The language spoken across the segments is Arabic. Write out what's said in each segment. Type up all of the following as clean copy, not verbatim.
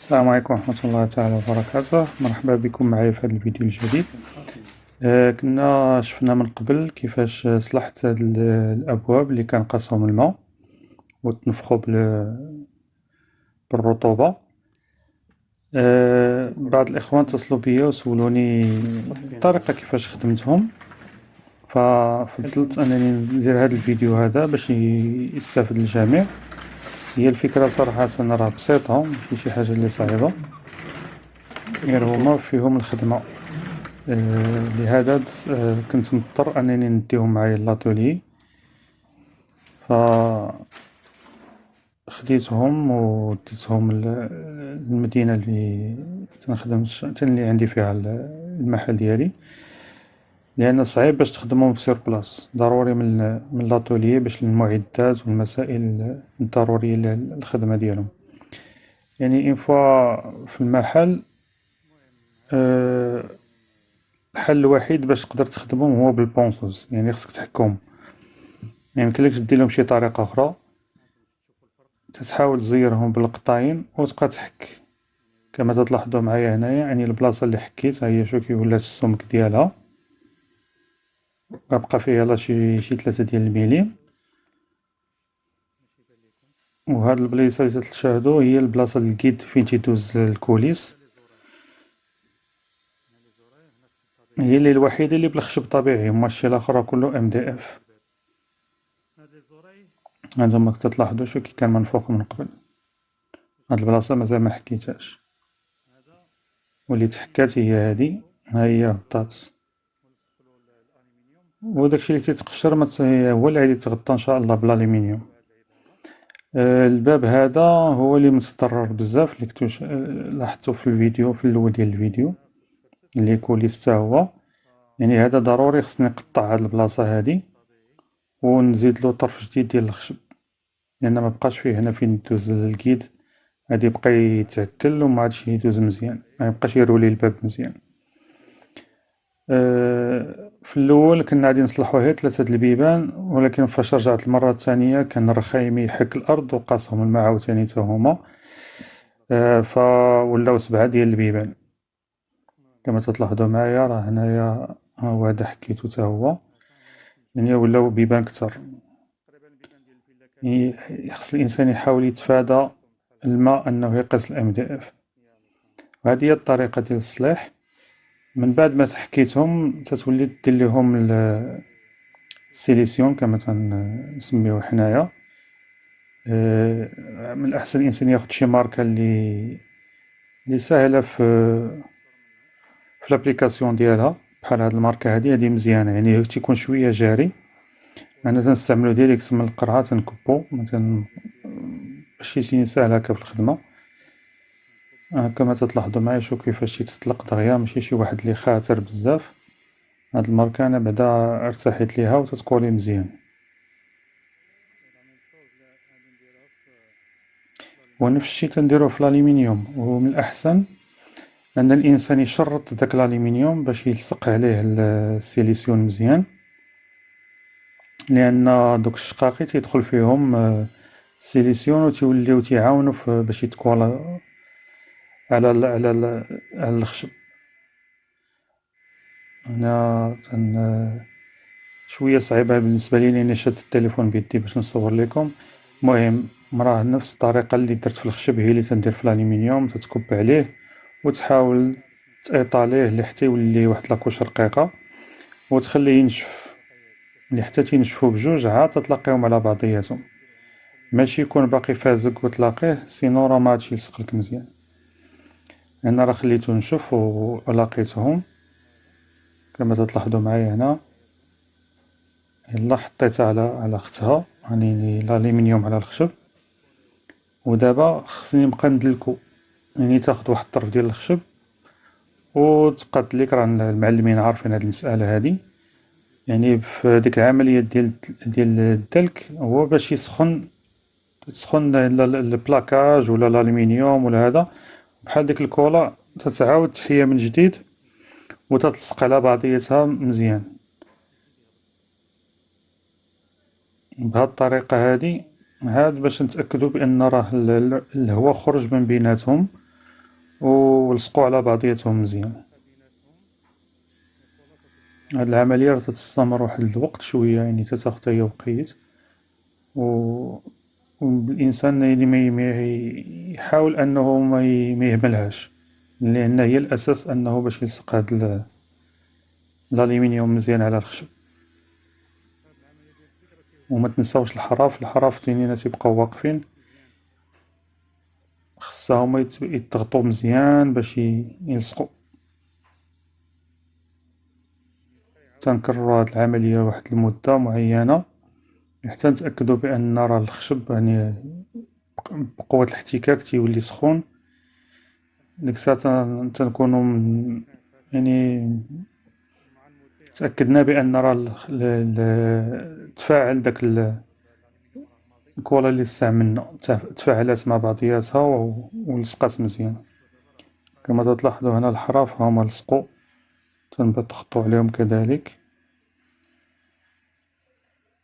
السلام عليكم ورحمة الله تعالى وبركاته. مرحبا بكم معايا في هذا الفيديو الجديد. كنا شفنا من قبل كيفاش صلحت هاد الأبواب اللي كنقصهم الماء وتنفخوا بالرطوبة. بعض الإخوان اتصلوا بيا وسولوني الطريقة كيفاش خدمتهم، ففضلت أنني ندير هذا الفيديو هذا باش يستافد الجميع. هي الفكرة صراحة راه بسيطة، ماشي شي حاجة اللي صعيبة، غير هما فيهم الخدمة. لهذا كنت مضطر انني نديهم معايا لاتولي، خديتهم وديتهم للمدينة اللي تنخدم اللي عندي فيها المحل ديالي، لان صعيب باش تخدمهم سير بلاص، ضروري من لاتولي باش المعدات والمسائل الضرورية للخدمة ديالهم. يعني اون فوا في المحل، الحل الوحيد باش تقدر تخدمهم هو بالبونصوز، يعني خصك تحكم، يعني ميمكنلكش دير لهم شي طريقة أخرى، تحاول تزيرهم بالقطاين وتبقى تحك كما تلاحظوا معايا هنايا. يعني البلاصة اللي حكيت هي شو كي ولات السمك ديالها، غابقى فيها لا شي 3 ديال المليم. وهاد البلايصة اللي تشاهدوا هي البلاصة الكيد فين تيدوز الكوليس، هي اللي الوحيدة اللي بالخشب طبيعي، ماشي الاخر كله ام دي اف. هانتوما تلاحظوا شو كي كان منفوخ من قبل. هاد البلاصة مازال ما حكيتهاش، واللي تحكات هي هادي، ها هي هبطات، وداكشي اللي تيتقشر هو اللي غادي يتغطى ان شاء الله بالالومنيوم. الباب هذا هو اللي متضرر بزاف، اللي كنتو لاحظتو في الفيديو في الاول ديال الفيديو اللي كوليس حتى هو. يعني هذا ضروري خصني نقطع هاد البلاصه هادي ونزيد له طرف جديد ديال الخشب، لان ما بقاش فيه هنا فين دوز الكيد، غادي يبقى يتعكل وما عادش يدوز مزيان، ما يبقاش يرولي الباب مزيان. في الاول كنا غادي نصلحوا غير 3 د البيبان، ولكن فاش رجعت المره الثانيه كان رخايم يحك الارض وقاسهم الماء عاوتاني حتى هما، فولاو 7 ديال البيبان كما تلاحظوا معايا. راه هنايا ها هو هذا حكيتو حتى هو، يعني ولاو بيبان كثر. يعني خص الانسان يحاول يتفادى الماء انه يقيس الام دي اف، وهذه هي الطريقه ديال الصليح. من بعد ما تحكيتهم تتولي دير لهم السيليسيون كما تنسميوه حنايا. من الاحسن الانسان ياخذ شي ماركه اللي ساهله في لابليكاسيون ديالها، بحال هاد الماركه هادي مزيانه، يعني تيكون شويه جاري. انا تنستعملو ديريكت من القرعه، تنكبو باش يجيني ساهل هكا في الخدمه. كما تلاحظوا معايا شوف كيفاش تطلق دغيا، ماشي شي واحد اللي خاطر بزاف. هاد الماركه انا بعدا ارتحيت ليها وتتكولي مزيان. ونفس الشيء تنديروه في الالومنيوم، ومن الاحسن ان الانسان يشرط داك الالومنيوم باش يلصق عليه السيليسيون مزيان، لان دوك الشقاقي تيدخل فيهم السيليسيون وتيوليو تيعاونوا باش يتكولا على الخشب. انا شويه صعيبه بالنسبه لي لاني شاد التليفون بيدي باش نصور لكم. المهم راه نفس الطريقه اللي درت في الخشب هي اللي تندير في الالومنيوم، تتكب عليه وتحاول تايطاليه لحتى يولي واحد لاكوش رقيقه، وتخليه ينشف حتى تينشفوا بجوج عاد تطلقيهم على بعضياتهم، ماشي يكون باقي فازق وتلاقيه، سينو راه ما عادش يلصق لك مزيان. انا راه خليته نشف ولاقيتهم كما تلاحظوا معايا هنا. يلا حطيتها على اختها، يعني الالومنيوم على الخشب، ودابا خصني نبقى ندلكو، يعني تاخد واحد الطرف ديال الخشب وتبقى تدلك. راه المعلمين عارفين هاد المساله هادي، يعني في ديك العمليه ديال الدلك هو باش تسخن البلاكاج ولا الالومنيوم ولا هذا، بحال ديك الكولا تتعاود تحيا من جديد وتتلصق على بعضياتها مزيان. بهاد الطريقه هادي عاد باش نتاكدوا بان راه الهواء خرج من بيناتهم ولصقوا على بعضياتهم مزيان. هاد العملية راه تتستمر واحد الوقت شوية، يعني تتاخد هي وقيت، و الإنسان يعني ما يحاول أنه ما يهملهاش، لأن هي الأساس أنه باش يلصق هاد الألمنيوم مزيان على الخشب. وما تنساوش الحراف تينينا تيبقاو واقفين، خصهم يتضغطوا مزيان باش يلصقوا. تنكرروا هاد العملية واحد المدة معينة حتى نتأكدوا بأن راه الخشب يعني بقوة الاحتكاك تيولي سخون. ديك الساعة تنكونو يعني تأكدنا بأن راه تفاعل داك الكولا اللي استعملنا تفاعلات مع بعضياتها ولصقات مزيان. كما تلاحظوا هنا الحراف هما لصقوا، تنبت تخطو عليهم كذلك،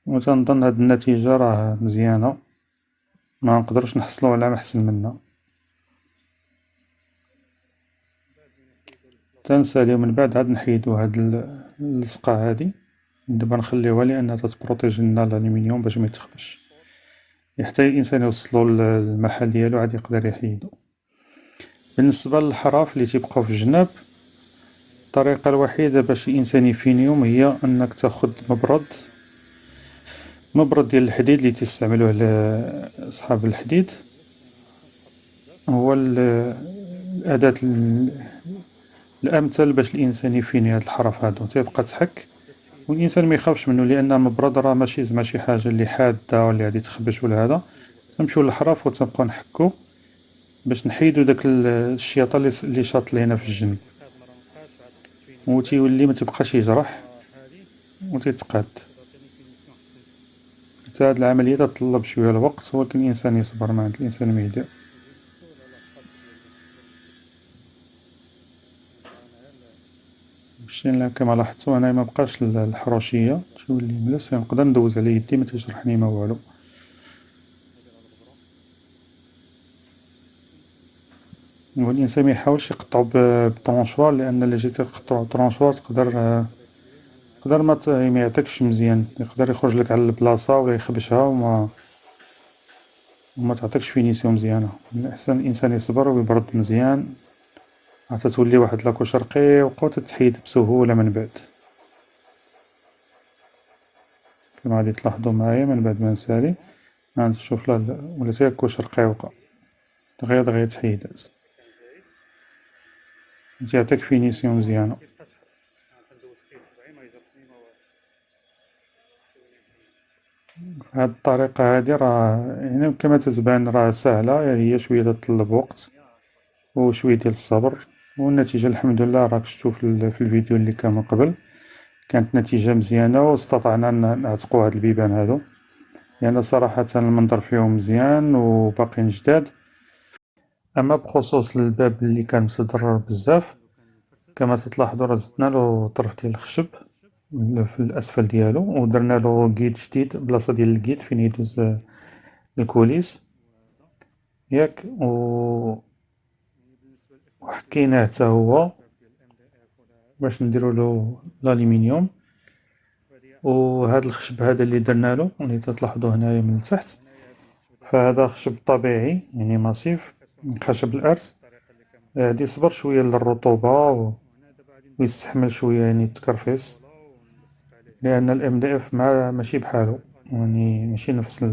وتنظن هاد النتيجة راه مزيانة، ما نقدروش نحصلو على محسن منها. تنساليو من بعد عاد نحيدو هاد اللصقة هادي، دابا نخليوها لأنها تتبروتيجي لنا الألمنيوم باش ميتخبش، حتى الإنسان يوصلو للمحل ديالو عاد يقدر يحيدو. بالنسبة للحراف اللي تيبقاو في الجناب، الطريقة الوحيدة باش الإنسان يفينيهم هي أنك تاخد مبرد ديال الحديد اللي تيستعملوه صحاب الحديد، هو الأداة الأمثل باش الإنسان يفيني هاد الحرف هادو. تيبقى تحك والإنسان ميخافش منو، لأن المبرد راه ماشي زعما شي حاجة اللي حادة ولا غادي تخبش ولا هذا. تنمشيو للحراف و تنبقاو نحكو باش نحيدو داك الشياطة اللي شاط لينا في الجنب، و تيولي متبقاش يجرح و تيتقاد. حتى هاد العملية تتطلب شوية الوقت، ولكن الإنسان يصبر، ما عند الإنسان ما يدير. كما لاحظتوا أنا مبقاش الحروشية تولي ملس، نقدر ندوز على يدي ما تجرحني ما والو. والإنسان ميحاولش يقطعو بطرونشوار، لأن إلا جيتي تقطعو بطرونشوار تقدر ما يعطيكش مزيان، يقدر يخرجلك على البلاصة ولا يخبشها وما تعطيكش فينيسيون مزيانة. من الأحسن الإنسان يصبر ويبرد مزيان حتى تولي واحد لاكوش رقيقة وتتحيد بسهولة من بعد. كما غادي تلاحظوا معايا من بعد ما نسالي هانت شوف ولات غير كوش رقيقة دغيا تحيدات، تيعطيك فينيسيون مزيانة. هاد الطريقة هادي راه يعني كما تتبان راه ساهلة، يعني هي شوية تطلب وقت وشوية ديال الصبر، والنتيجة الحمد لله راك شفتو في الفيديو اللي كان من قبل، كانت نتيجة مزيانة واستطعنا نعتقو هاد البيبان هادو، يعني صراحة المنظر فيهم مزيان وباقيين جداد. أما بخصوص الباب اللي كان مصدرر بزاف، كما تتلاحظوا راه زدنالو طرف ديال الخشب في الأسفل ديالو، ودرنالو كيد جديد بلاصة ديال الكيد فين يدوز الكوليس ياك، وحكيناه حتى هو باش نديرولو الألمنيوم. وهاد الخشب هذا اللي درنالو اللي تتلاحظوا هنايا من التحت، فهذا خشب طبيعي يعني ماسيف، خشب الأرز، غادي يصبر شوية للرطوبة ويستحمل شوية يعني التكرفيس، لأن الام دي اف ماشي بحالو، يعني ماشي نفس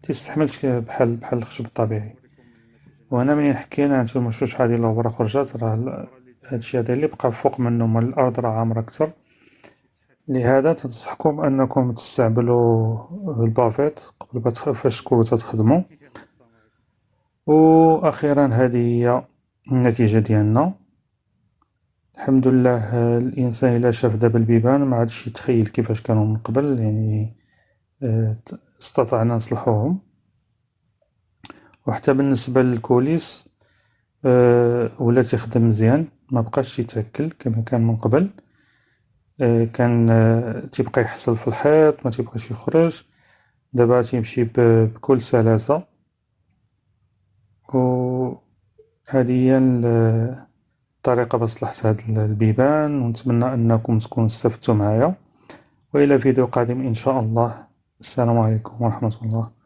تيستحملش بحال الخشب الطبيعي. وهنا منين حكينا هانتوما شحال ديال الغبرة خرجات، راه هادشي هذا اللي بقى فوق منه مال الأرض راه عامرة كتر، لهذا تنصحكم أنكم تستعملوا البافيت قبل فاش تكونوا تخدموا. وأخيرا هذه هي النتيجة ديالنا. الحمد لله الإنسان إلا شاف دابا البيبان ما عادش يتخيل كيفاش كانوا من قبل، يعني استطعنا نصلحوهم. وحتى بالنسبة للكوليس ولا تخدم مزيان، ما بقاش يتأكل كما كان من قبل، كان تيبقى يحصل في الحيط ما تيبقاش يخرج، دابا تيمشي بكل سلاسة. و هذه هي الطريقة باش تصلح هاد البيبان، ونتمنى أنكم تكونوا استفدتوا معايا، وإلى فيديو قادم إن شاء الله. السلام عليكم ورحمة الله.